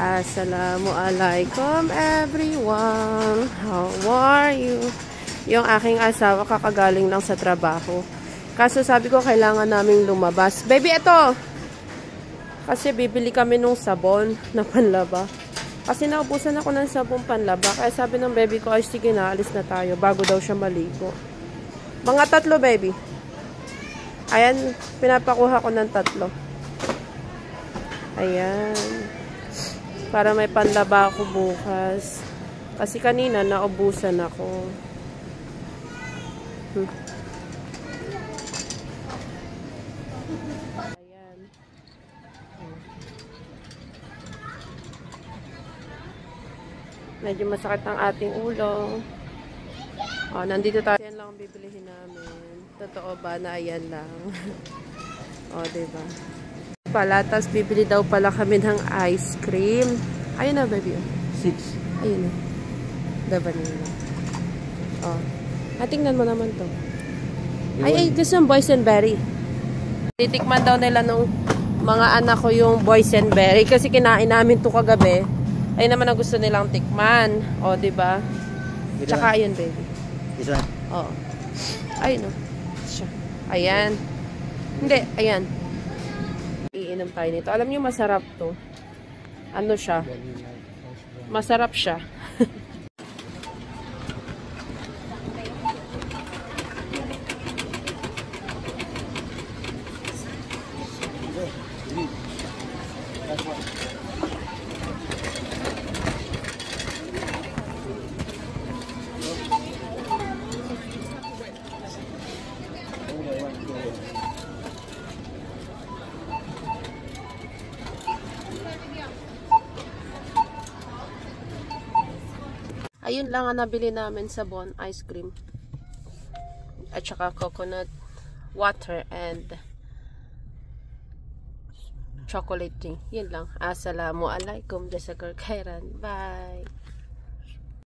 Assalamualaikum everyone. How are you? Yung aking asawa kakagaling lang sa trabaho. Kaso sabi ko kailangan naming lumabas. Baby, ito! Kasi bibili kami nung sabon na panlaba. Kasi naubusan ako ng sabon panlaba. Kaya sabi ng baby ko, ay sige na, alis na tayo. Bago daw siya maligo. Mga 3, baby. Ayan, pinapakuha ko ng 3. Ayan. Para may panlaba ako bukas. Kasi kanina naubusan ako. Ayan. Medyo masakit ang ating ulo. Oh, nandito tayo. Yan lang ang bibilihin namin. Totoo ba na ayan lang? Oh, diba? Pala, tapos bibili daw pala kami ng ice cream. Ayun na, baby. 6. Ayun na. Diba nila? Oh. Tingnan mo naman to. Ay, gusto yung boysenberry. Titikman daw nila nung mga anak ko yung boysenberry kasi kinain namin to kagabi. Ayun naman ang gusto nilang tikman. O, diba? Tsaka ayun, baby. Isa? Oo. Ayun, no. Ayan. Hindi, ayan. Iinom tayo nito. Alam niyo, masarap to. Ano siya? Masarap siya. Ayun lang ang nabili namin sa Bon ice cream. At saka coconut water and chocolate drink. Yun lang. Assalamualaikum. Jasakar Khairan. Bye.